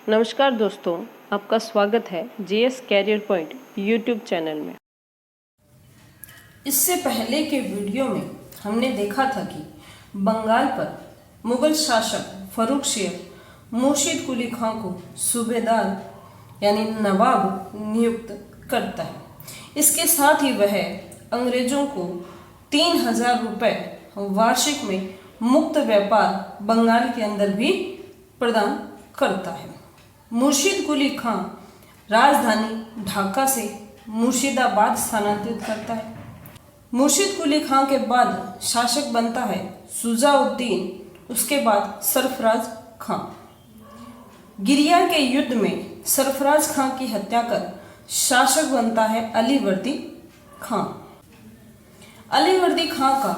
नमस्कार दोस्तों, आपका स्वागत है GS career point YouTube channel में। इससे पहले के वीडियो में हमने देखा था कि बंगाल पर मुगल शासक फर्रुख शेर मुर्शिद कुली खां को सूबेदार यानी नवाब नियुक्त करता है। इसके साथ ही वह अंग्रेजों को 3000 रुपये वार्षिक में मुक्त व्यापार बंगाल के अंदर भी प्रदान करता है। मुर्शिद कुली खां राजधानी ढाका से मुर्शिदाबाद स्थानांतरित करता है। मुर्शिद कुली खां के बाद शासक बनता है शुजाउद्दीन, उसके बाद सरफराज खां। गिरिया के युद्ध में सरफराज खां की हत्या कर शासक बनता है अलीवर्दी खां। अलीवर्दी खां का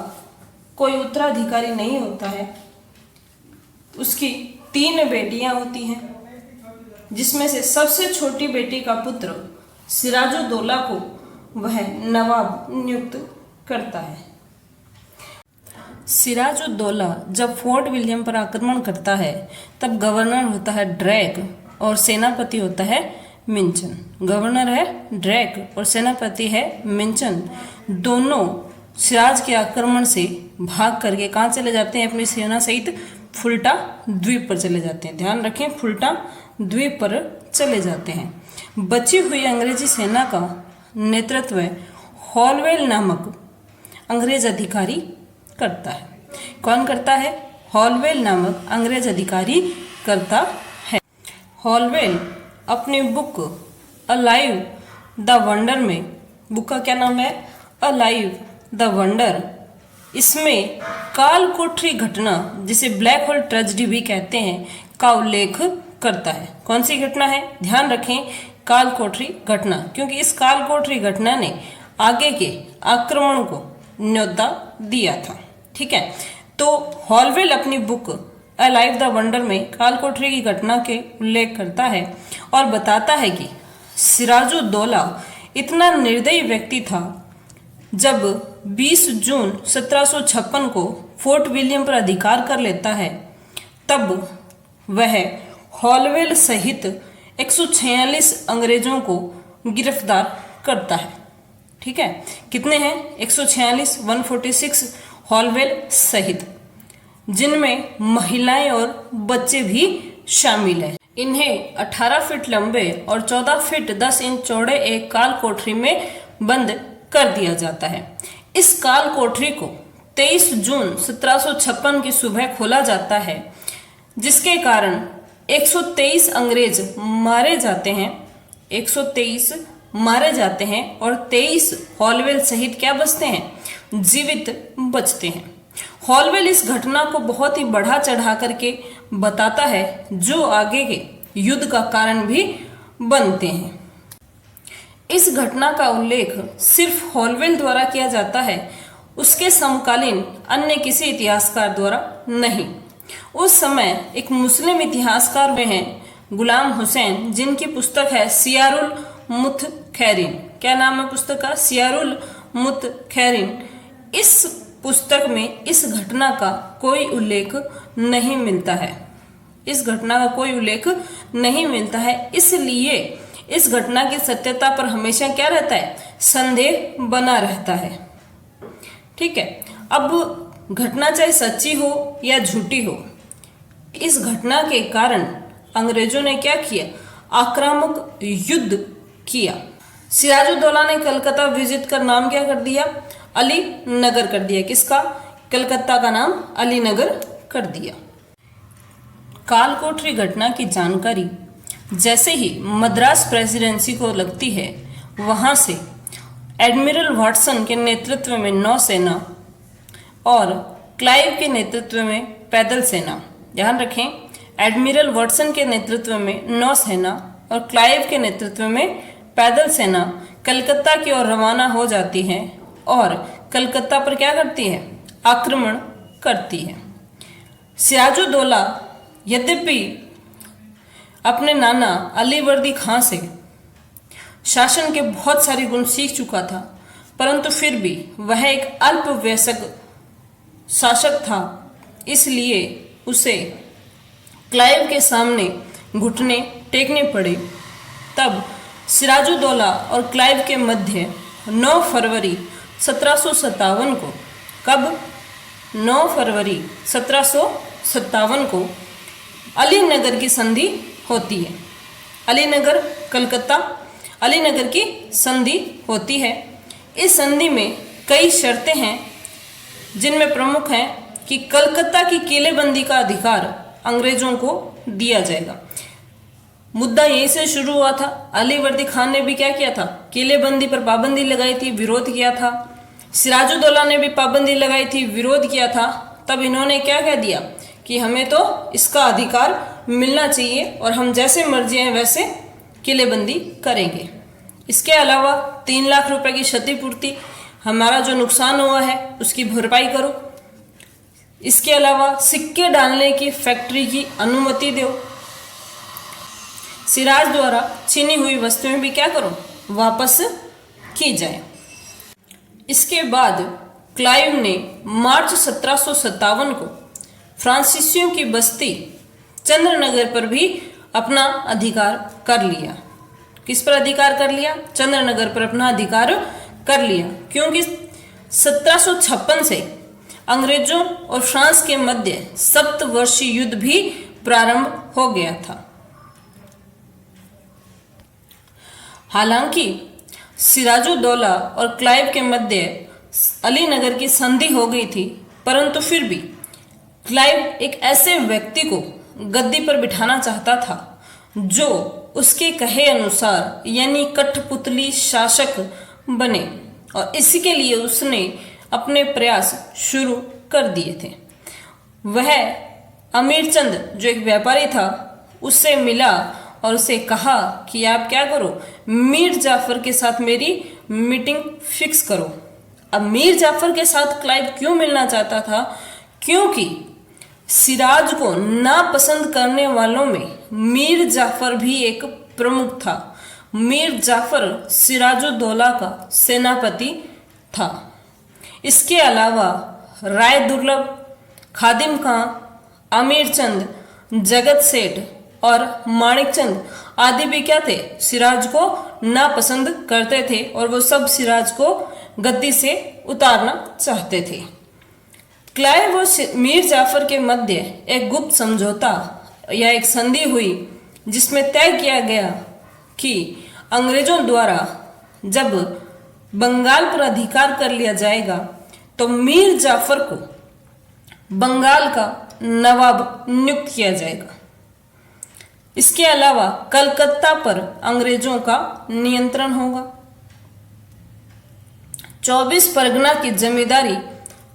कोई उत्तराधिकारी नहीं होता है। उसकी 3 बेटियां होती हैं, जिसमें से सबसे छोटी बेटी का पुत्र सिराजुद्दौला को वह नवाब नियुक्त करता है। सिराजुद्दौला जब फोर्ट विलियम पर आक्रमण करता है तब गवर्नर होता है ड्रैक और सेनापति होता है मिंचन। गवर्नर है ड्रैक और सेनापति है मिंचन। दोनों सिराज के आक्रमण से भाग करके कहाँ चले जाते हैं? अपनी सेना सहित फुल्टा द्वीप पर चले जाते हैं। ध्यान रखें, फुल्टा द्वीप पर चले जाते हैं। बची हुई अंग्रेजी सेना का नेतृत्व हॉलवेल नामक अंग्रेज अधिकारी करता है। कौन करता है? हॉलवेल नामक अंग्रेज अधिकारी करता है। हॉलवेल अपनी बुक अलाइव द वंडर में, बुक का क्या नाम है? अलाइव द वंडर, इसमें काल कोठरी घटना, जिसे ब्लैक होल ट्रेजेडी भी कहते हैं, का उल्लेख करता है। कौन सी घटना है? ध्यान रखें, काल कोठरी घटना, क्योंकि इस काल कोठरी घटना ने आगे के आक्रमण को न्योता दिया था। ठीक है, तो हॉलवेल अपनी बुक अलाइव द वंडर में काल कोठरी की घटना के उल्लेख करता है और बताता है कि सिराजुद्दौला इतना निर्दयी व्यक्ति था। जब 20 जून 1756 को फोर्ट विलियम पर अधिकार कर लेता है, तब वह हॉलवेल सहित 146 अंग्रेजों को गिरफ्तार करता है। ठीक है, कितने हैं? 146, 146 हॉलवेल सहित, जिनमें महिलाएं और बच्चे भी शामिल हैं। इन्हें 18 फीट लंबे और 14 फीट 10 इंच चौड़े एक काल कोठरी में बंद कर दिया जाता है। इस काल कोठरी को 23 जून 1756 की सुबह खोला जाता है, जिसके कारण 123 अंग्रेज मारे जाते हैं। 123 मारे जाते हैं और 23 हॉलवेल सहित क्या बचते हैं? जीवित बचते हैं। हॉलवेल इस घटना को बहुत ही बढ़ा चढ़ा करके बताता है, जो आगे के युद्ध का कारण भी बनते हैं। इस घटना का उल्लेख सिर्फ हॉलवेल द्वारा किया जाता है, उसके समकालीन अन्य किसी इतिहासकार द्वारा नहीं। उस समय एक मुस्लिम इतिहासकार हुए हैं गुलाम हुसैन, जिनकी पुस्तक है सियारुल मुतखैरिन। क्या नाम है पुस्तक का? सियारुल मुतखैरिन। इस पुस्तक में इस घटना का कोई उल्लेख नहीं मिलता है। इस घटना का कोई उल्लेख नहीं मिलता है, इसलिए इस घटना की सत्यता पर हमेशा क्या रहता है? संदेह बना रहता है। ठीक है, अब घटना चाहे सच्ची हो या झूठी हो, इस घटना के कारण अंग्रेजों ने क्या किया? आक्रामक युद्ध किया। सिराजुद्दौला ने कलकत्ता विजिट कर नाम क्या कर दिया? अली नगर कर दिया। किसका? कलकत्ता का नाम अली नगर कर दिया। काल कोठरी घटना की जानकारी जैसे ही मद्रास प्रेसिडेंसी को लगती है, वहां से एडमिरल वाटसन के नेतृत्व में नौसेना और क्लाइव के नेतृत्व में पैदल सेना, ध्यान रखें, एडमिरल वाटसन के नेतृत्व में नौसेना और क्लाइव के नेतृत्व में पैदल सेना कलकत्ता की ओर रवाना हो जाती है और कलकत्ता पर क्या करती है? आक्रमण करती है। सिराजुद्दौला यद्यपि अपने नाना अलीवर्दी खां से शासन के बहुत सारे गुण सीख चुका था, परंतु फिर भी वह एक अल्प वयस्क शासक था, इसलिए उसे क्लाइव के सामने घुटने टेकने पड़े, तब सिराजुद्दौला और क्लाइव के मध्य 9 फरवरी 1757 को, कब 9 फरवरी 1757 को अलीनगर की संधि होती है। अलीनगर कलकत्ता, अलीनगर की संधि होती है। इस संधि में कई शर्तें हैं, जिनमें प्रमुख है कि कलकत्ता की किलेबंदी का अधिकार अंग्रेजों को दिया जाएगा। मुद्दा यहीं से शुरू हुआ था। अलीवर्दी खान ने भी क्या किया था, किलेबंदी पर पाबंदी लगाई थी, विरोध किया था। सिराजुद्दौला ने भी पाबंदी लगाई थी, विरोध किया था। तब इन्होंने क्या कह दिया कि हमें तो इसका अधिकार मिलना चाहिए और हम जैसे मर्जी हैं वैसे किलेबंदी करेंगे। इसके अलावा 3 लाख रुपए की क्षतिपूर्ति, हमारा जो नुकसान हुआ है उसकी भरपाई करो। इसके अलावा सिक्के डालने की फैक्ट्री की अनुमति दो। सिराज द्वारा छीनी हुई वस्तुएं भी क्या करो, वापस की जाए। इसके बाद क्लाइव ने मार्च 1757 को फ्रांसीसियों की बस्ती चंद्रनगर पर भी अपना अधिकार कर लिया। किस पर अधिकार कर लिया? चंद्रनगर पर अपना अधिकार कर लिया, क्योंकि 1756 से अंग्रेजों और फ्रांस के मध्य सप्तवर्षीय युद्ध भी प्रारंभ हो गया था। हालांकि सिराजुद्दौला और क्लाइव के मध्य अलीनगर की संधि हो गई थी, परंतु फिर भी क्लाइव एक ऐसे व्यक्ति को गद्दी पर बिठाना चाहता था जो उसके कहे अनुसार यानी कठपुतली शासक बने, और इसी के लिए उसने अपने प्रयास शुरू कर दिए थे। वह अमीरचंद जो एक व्यापारी था उससे मिला और उसे कहा कि आप क्या करो, मीर जाफर के साथ मेरी मीटिंग फिक्स करो। अब मीर जाफर के साथ क्लाइव क्यों मिलना चाहता था? क्योंकि सिराज को नापसंद करने वालों में मीर जाफर भी एक प्रमुख था। मीर जाफर सिराजुद्दौला का सेनापति था। इसके अलावा राय दुर्लभ, खादिम खां, अमीरचंद, जगत सेठ और माणिकचंद आदि भी क्या थे, सिराज को नापसंद करते थे और वो सब सिराज को गद्दी से उतारना चाहते थे। क्लाइव और मीर जाफर के मध्य एक गुप्त समझौता या एक संधि हुई, जिसमें तय किया गया कि अंग्रेजों द्वारा जब बंगाल पर अधिकार कर लिया जाएगा तो मीर जाफर को बंगाल का नवाब नियुक्त किया जाएगा। इसके अलावा कलकत्ता पर अंग्रेजों का नियंत्रण होगा। 24 परगना की जमींदारी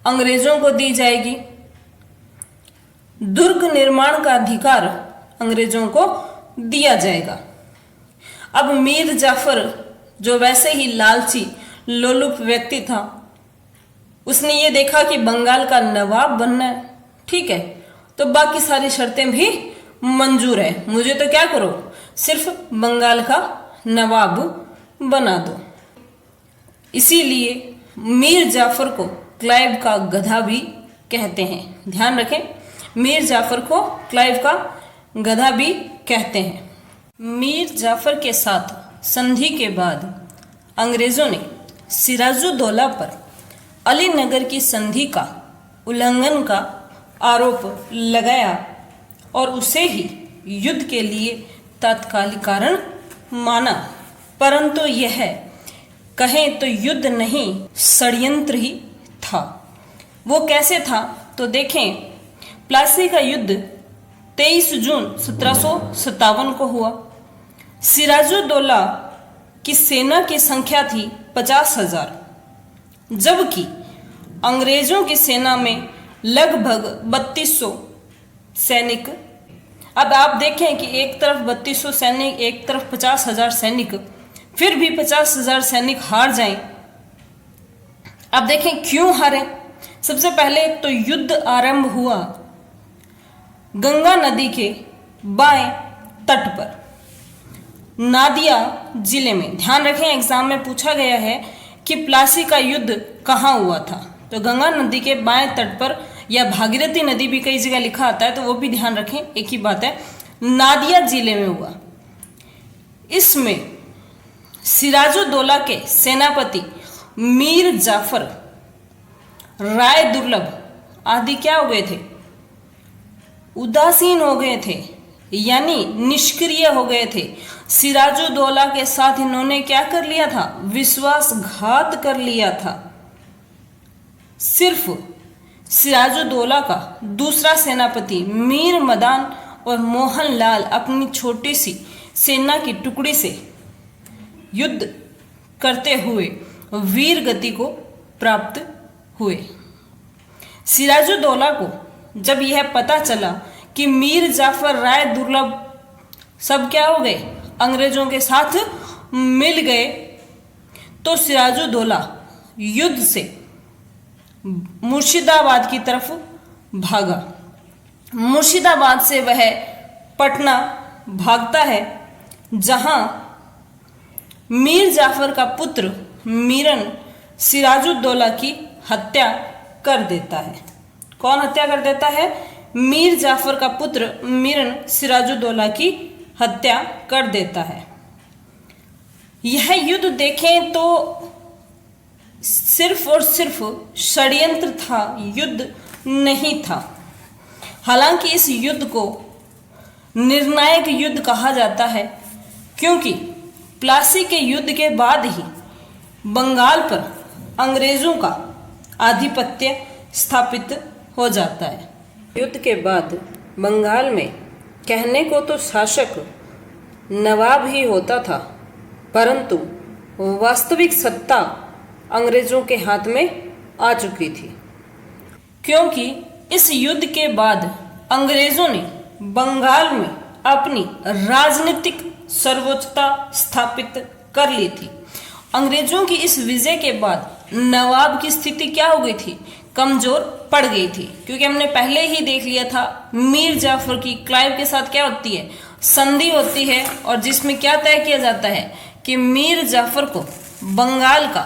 अंग्रेजों को दी जाएगी। दुर्ग निर्माण का अधिकार अंग्रेजों को दिया जाएगा। अब मीर जाफर जो वैसे ही लालची लोलुप व्यक्ति था, उसने ये देखा कि बंगाल का नवाब बनना है, ठीक है, तो बाकी सारी शर्तें भी मंजूर है, मुझे तो क्या करो, सिर्फ बंगाल का नवाब बना दो। इसीलिए मीर जाफर को क्लाइव का गधा भी कहते हैं। ध्यान रखें, मीर जाफर को क्लाइव का गधा भी कहते हैं। मीर जाफर के साथ संधि के बाद अंग्रेजों ने सिराजुद्दौला पर अलीनगर की संधि का उल्लंघन का आरोप लगाया और उसे ही युद्ध के लिए तात्कालिक कारण माना। परंतु यह कहें तो युद्ध नहीं, षड्यंत्र ही था। वो कैसे था तो देखें, प्लासी का युद्ध 23 जून 1757 को हुआ। सिराजुद्दौला की सेना की संख्या थी 50,000, जबकि अंग्रेजों की सेना में लगभग 3200 सैनिक। अब आप देखें कि एक तरफ 3200 सैनिक, एक तरफ 50,000 सैनिक, फिर भी 50,000 सैनिक हार जाएं। अब देखें क्यों हारे। सबसे पहले तो युद्ध आरंभ हुआ गंगा नदी के बाएं तट पर, नादिया जिले में। ध्यान रखें, एग्जाम में पूछा गया है कि प्लासी का युद्ध कहाँ हुआ था, तो गंगा नदी के बाएं तट पर, या भागीरथी नदी भी कई जगह लिखा आता है, तो वो भी ध्यान रखें, एक ही बात है। नादिया जिले में हुआ। इसमें सिराजुद्दौला के सेनापति मीर जाफर, राय दुर्लभ आदि क्या हो गए थे? उदासीन हो गए थे, यानी निष्क्रिय हो गए थे। सिराजुद्दौला के साथ इन्होंने क्या कर लिया था? विश्वासघात कर लिया था। सिर्फ सिराजुद्दौला का दूसरा सेनापति मीर मदान और मोहनलाल अपनी छोटी सी सेना की टुकड़ी से युद्ध करते हुए वीर गति को प्राप्त हुए। सिराजुद्दौला को जब यह पता चला कि मीर जाफर, राय दुर्लभ सब क्या हो गए? अंग्रेजों के साथ मिल गए, तो सिराजुद्दौला युद्ध से मुर्शिदाबाद की तरफ भागा। मुर्शिदाबाद से वह पटना भागता है, जहां मीर जाफर का पुत्र मीरन सिराजुद्दौला की हत्या कर देता है। कौन हत्या कर देता है? मीर जाफर का पुत्र मीरन सिराजुद्दौला की हत्या कर देता है। यह युद्ध देखें तो सिर्फ और सिर्फ षड्यंत्र था, युद्ध नहीं था। हालांकि इस युद्ध को निर्णायक युद्ध कहा जाता है, क्योंकि प्लासी के युद्ध के बाद ही बंगाल पर अंग्रेजों का आधिपत्य स्थापित हो जाता है। युद्ध के बाद बंगाल में कहने को तो शासक नवाब ही होता था, परंतु वास्तविक सत्ता अंग्रेजों के हाथ में आ चुकी थी, क्योंकि इस युद्ध के बाद अंग्रेजों ने बंगाल में अपनी राजनीतिक सर्वोच्चता स्थापित कर ली थी। अंग्रेजों की इस विजय के बाद नवाब की स्थिति क्या हो गई थी? कमजोर पड़ गई थी, क्योंकि हमने पहले ही देख लिया था मीर जाफर की क्लाइव के साथ क्या होती है? संधि होती है, और जिसमें क्या तय किया जाता है कि मीर जाफर को बंगाल का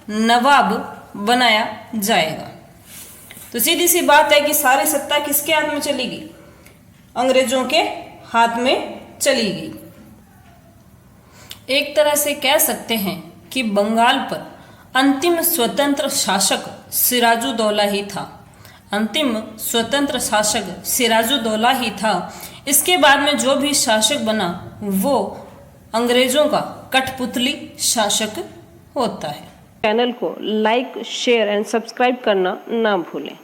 नवाब बनाया जाएगा। तो सीधी सी बात है कि सारी सत्ता किसके हाथ में चली गई? अंग्रेजों के हाथ में चली गई। एक तरह से कह सकते हैं कि बंगाल पर अंतिम स्वतंत्र शासक सिराजुद्दौला ही था। अंतिम स्वतंत्र शासक सिराजुद्दौला ही था। इसके बाद में जो भी शासक बना वो अंग्रेजों का कठपुतली शासक होता है। चैनल को लाइक, शेयर एंड सब्सक्राइब करना ना भूलें।